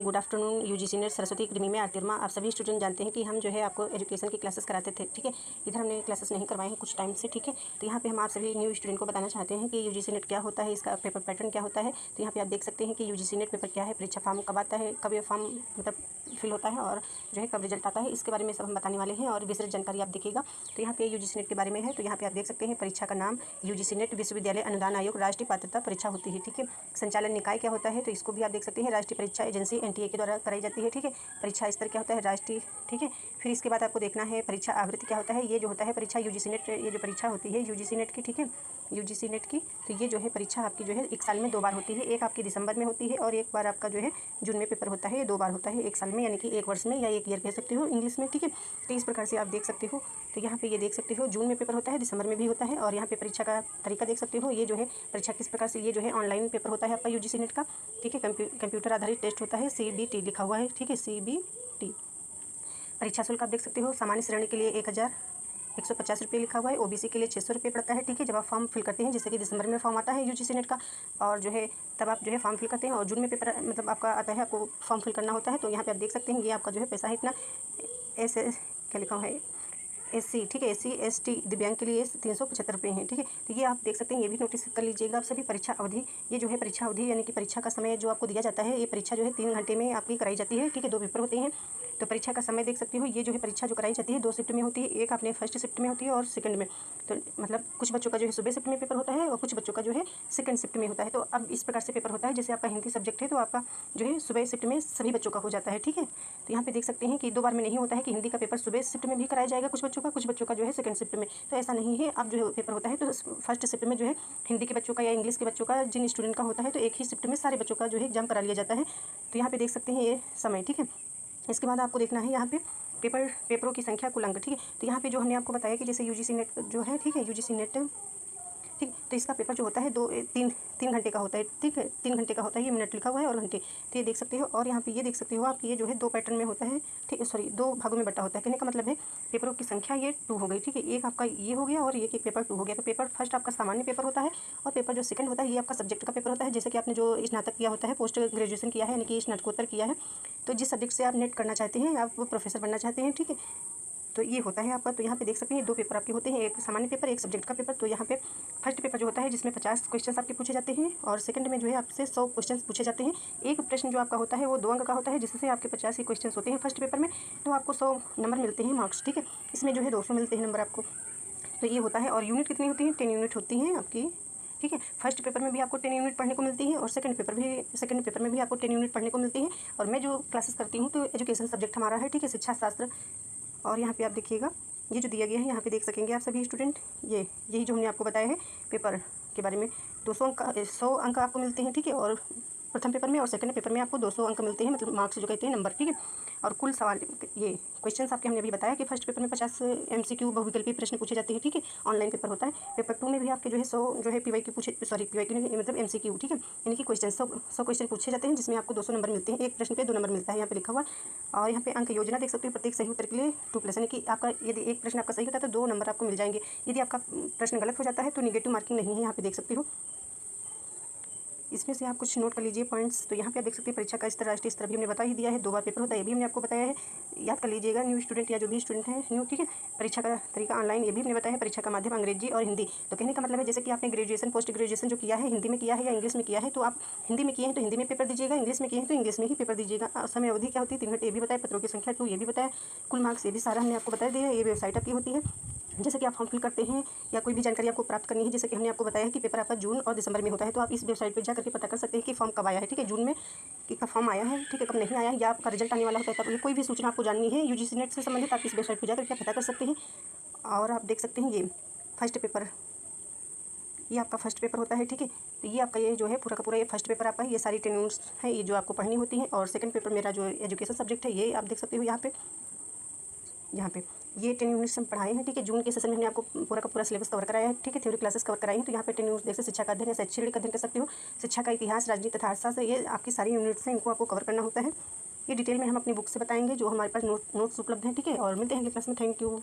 Good afternoon. UGC net Saraswati academy में आरती वर्मा। आप सभी स्टूडेंट जानते हैं कि हम जो है आपको एजुकेशन की क्लासेस कराते थे, ठीक है। इधर हमने क्लासेस नहीं करवाए हैं कुछ टाइम से, ठीक है। तो यहाँ पे हम आप सभी न्यू स्टूडेंट को बताना चाहते हैं कि यूजीसी नेट क्या होता है, इसका पेपर पैटर्न क्या होता है। तो यहाँ पे आप देख सकते हैं कि यूजीसी नेट पेपर क्या है, परीक्षा फॉर्म कब आता है, कब ये फॉर्म मतलब फिल होता है और जो है कब रिजल्ट आता है, इसके बारे में सब हम बताने वाले हैं और विस्तृत जानकारी आप देखिएगा। तो यहाँ पे यूजीसी नेट के बारे में है। तो यहाँ पे आप देख सकते हैं परीक्षा का नाम यूजीसी नेट विश्वविद्यालय अनुदान आयोग राष्ट्रीय पात्रता परीक्षा होती है, ठीक है। संचालन निकाय क्या होता है, तो इसको भी आप देख सकते हैं राष्ट्रीय परीक्षा एजेंसी एनटीए के द्वारा कराई जाती है, ठीक है। परीक्षा स्तर क्या होता है, राष्ट्रीय, ठीक है। फिर इसके बाद आपको देखना है परीक्षा आवृत्ति क्या होता है। ये जो होता है परीक्षा यूजीसी नेट, ये जो परीक्षा होती है यूजीसी नेट की, ठीक है, यूजीसी नेट की, तो ये जो है परीक्षा आपकी जो है एक साल में 2 बार होती है। एक आपकी दिसंबर में होती है और एक बार आपका जो है जून में पेपर होता है। ये 2 बार होता है एक साल में, यानी कि एक वर्ष में या एक ईयर कह सकते हो इंग्लिश में, ठीक है। तो इस प्रकार से आप देख सकते हो। तो यहाँ पे ये देख सकते हो जून में पेपर होता है, दिसंबर में भी होता है। और यहाँ पे परीक्षा का तरीका देख सकते हो। ये जो है परीक्षा किस प्रकार से, ये जो है ऑनलाइन पेपर होता है आपका यूजीसी नेट का, ठीक है। कंप्यूटर आधारित टेस्ट होता है, CBT लिखा हुआ है, ठीक है, CBT। परीक्षा शुल्क आप देख सकते हो। सामान्य श्रेणी के लिए 1150 रुपये लिखा हुआ है, ओबीसी के लिए 600 रुपये पड़ता है, ठीक है। जब आप फॉर्म फिल करते हैं, जैसे कि दिसंबर में फॉर्म आता है यूजीसी नेट का, और जो है तब आप जो है फॉर्म फिल करते हैं और जून में पेपर मतलब आपका आता है, आपको फॉर्म फिल करना होता है। तो यहाँ पे आप देख सकते हैं ये आपका जो है पैसा है इतना, क्या लिखा हुआ है, SC, ठीक है, SC ST दिव्यांग के लिए 375 रुपये हैं, ठीक है। तो ये आप देख सकते हैं, ये भी नोटिस कर लीजिएगा आप सभी। परीक्षा अवधि, ये जो है परीक्षा अवधि यानी कि परीक्षा का समय जो आपको दिया जाता है, ये परीक्षा जो है 3 घंटे में आपकी कराई जाती है, ठीक है। 2 पेपर होते हैं। तो परीक्षा का समय देख सकते हो। ये जो है परीक्षा जो कराई जाती है 2 शिफ्ट में होती है। एक अपने फर्स्ट शिफ्ट में होती है और सेकंड में, तो मतलब कुछ बच्चों का जो है सुबह शिफ्ट में पेपर होता है और कुछ बच्चों का जो है सेकंड शिफ्ट में होता है। तो अब इस प्रकार से पेपर होता है। जैसे आपका हिंदी सब्जेक्ट है तो आपका जो है सुबह शिफ्ट में सभी बच्चों का हो जाता है, ठीक है। तो यहाँ पे देख सकते हैं कि 2 बार में नहीं होता है कि हिंदी का पेपर सुबह शिफ्ट में भी कराया जाएगा कुछ बच्चों का जो है सेकंड शिफ्ट में। तो ऐसा नहीं है। अब जो है पेपर होता है तो फर्स्ट शिफ्ट में जो है हिंदी के बच्चों का या इंग्लिश के बच्चों का जिन स्टूडेंट का होता है, तो एक ही शिफ्ट में सारे बच्चों का जो है एग्जाम करा लिया जाता है। तो यहाँ पे देख सकते हैं ये समय, ठीक है। इसके बाद आपको देखना है यहाँ पे पेपरों की संख्या, कुल अंक, ठीक है। तो यहाँ पे जो हमने आपको बताया कि जैसे यूजीसी नेट जो है, ठीक है, यूजीसी नेट, ठीक। तो इसका पेपर जो होता है 3 घंटे का होता है, ठीक है, 3 घंटे का होता है। ये मिनट लिखा हुआ है और घंटे, तो ये देख सकते हो। और यहाँ पे ये देख सकते हो आप, ये जो है 2 पैटर्न में होता है, ठीक, सॉरी 2 भागों में बटा होता है। कहने का मतलब है पेपरों की संख्या ये 2 हो गई, ठीक है। एक आपका ये हो गया और एक पेपर 2 हो गया। तो पेपर फर्स्ट आपका सामान्य पेपर होता है और पेपर जो सेकंड होता है ये आपका सब्जेक्ट का पेपर होता है। जैसे कि आपने जो स्नातक किया होता है, पोस्ट ग्रेजुएशन किया है, यानी कि स्नातकोत्तर किया है, तो जिस सब्जेक्ट से आप नेट करना चाहते हैं, आप प्रोफेसर बनना चाहते हैं, ठीक है, तो ये होता है आपका। तो यहाँ पे देख सकते हैं 2 पेपर आपके होते हैं, एक सामान्य पेपर, एक सब्जेक्ट का पेपर। तो यहाँ पे फर्स्ट पेपर जो होता है जिसमें 50 क्वेश्चन आपके पूछे जाते हैं और सेकंड में जो है आपसे 100 क्वेश्चन पूछे जाते हैं। एक प्रश्न जो आपका होता है वो 2 अंक का होता है, जिससे आपके 50 ही क्वेश्चन होते हैं फर्स्ट पेपर में। तो आपको 100 नंबर मिलते हैं, मार्क्स, ठीक है। इसमें जो है 200 मिलते हैं नंबर आपको। तो ये होता है। और यूनिट कितनी होती है, 10 यूनिट होती हैं आपकी, ठीक है। फर्स्ट पेपर में भी आपको 10 यूनिट पढ़ने को मिलती है और सेकंड पेपर में भी आपको 10 यूनिट पढ़ने को मिलती है। और मैं जो क्लासेस करती हूँ तो एजुकेशन सब्जेक्ट हमारा है, ठीक है, शिक्षा शास्त्र। और यहाँ पे आप देखिएगा ये जो दिया गया है, यहाँ पे देख सकेंगे आप सभी स्टूडेंट, यही जो हमने आपको बताया है पेपर के बारे में। 100 अंक आपको मिलते हैं, ठीक है। और प्रथम पेपर में और सेकंड पेपर में आपको 200 अंक मिलते हैं, मतलब मार्क्स जो कहते हैं, नंबर, ठीक है। और कुल सवाल, ये क्वेश्चंस आपके हमने अभी बताया कि फर्स्ट पेपर में 50 MCQ बहुविकल्पीय प्रश्न पूछे जाते हैं, ठीक है, ऑनलाइन पेपर होता है। पेपर 2 में भी आपके जो है 100 जो है PYQ पूछे, सॉरी PYQ नहीं, मतलब MCQ, ठीक है, यानी कि क्वेश्चन 100 क्वेश्चन पूछे जाते हैं, जिसमें आपको 200 नंबर मिलते हैं। एक प्रश्न पे 2 नंबर मिलता है, यहाँ पे लिखा हुआ। और यहाँ पे अंक योजना देख सकते हो, प्रत्येक सही उत्तर के लिए 2+, यानी कि आपका यदि एक प्रश्न आपका सही होता है तो 2 नंबर आपको मिल जाएंगे। यदि आपका प्रश्न गलत हो जाता है तो निगेटिव मार्किंग नहीं है, यहाँ पे देख सकते हो। इसमें से आप कुछ नोट कर लीजिए पॉइंट्स। तो यहाँ पे आप देख सकते हैं परीक्षा का स्तर, राष्ट्रीय स्तर भी हमने बता ही दिया है। 2 बार पेपर होता है, ये भी हमने आपको बताया है, याद कर लीजिएगा न्यू स्टूडेंट या जो भी स्टूडेंट है न्यू, ठीक है। परीक्षा का तरीका ऑनलाइन, ये भी हमने बताया है। परीक्षा का माध्यम अंग्रेजी और हिंदी। तो कहने का मतलब है जैसे कि आपने ग्रेजुएशन, पोस्ट ग्रेजुएशन जो किया है, हिंदी में किया है या इंग्लिश में किया है, तो आप हिंदी में किए हैं तो हिंदी में पेपर दीजिएगा, इंग्लिश में किए हैं तो इंग्लिश में ही पेपर दीजिएगा। समय अवधि क्या होती है, 3 घंटे, ये भी बताया। पत्रों की संख्या 2, ये भी बताया। कुल मार्क्स, ये भी सारा हमने आपको बता दिया है। ये वेबसाइट आपकी होती है, जैसे कि आप फॉर्म फिल करते हैं या कोई भी जानकारी आपको प्राप्त करनी है, जैसे कि हमने आपको बताया है कि पेपर आपका जून और दिसंबर में होता है, तो आप इस वेबसाइट पर जाकर के पता कर सकते हैं कि फॉर्म कब आया है, ठीक है, जून में कि कब फॉर्म आया है, ठीक है, कब नहीं आया है, या आपका रिजल्ट आने वाला होता है। तब ये कोई भी सूचना आपको जाननी है यूजीसी नेट से संबंधित, आप इस वेबसाइट पर जाकर के पता कर सकते हैं। और आप देख सकते हैं ये फर्स्ट पेपर, ये आपका फर्स्ट पेपर होता है, ठीक है। तो ये आपका ये जो है पूरा का पूरा ये फर्स्ट पेपर आपका है। ये सारी 10 यूनिट्स है, ये जो आपको पढ़नी होती है। और सेकंड पेपर मेरा जो एजुकेशन सब्जेक्ट है, ये आप देख सकते हो यहाँ पे ये 10 यूनिट्स हम पढ़ाए हैं, ठीक है। जून के सेशन में हमने आपको पूरा का पूरा सिलेबस कवर कराया है, ठीक है, थ्योरी क्लासेस कवर कराई हैं। तो यहाँ पे 10 यूनिट्स देख सकते, शिक्षा का अध्ययन है, शैक्षणिक अध्ययन कर सकते हो, शिक्षा का इतिहास, राजनीति तथा अर्थशास्त्र, ये आपकी सारी यूनिट्स हैं, इनको आपको कवर करना होता है। ये डिटेल में हम अपनी बुक से बताएंगे, जो हमारे पास नोट्स उपलब्ध हैं, ठीक है। और मिलते हैं अगले क्लास में। Thank you.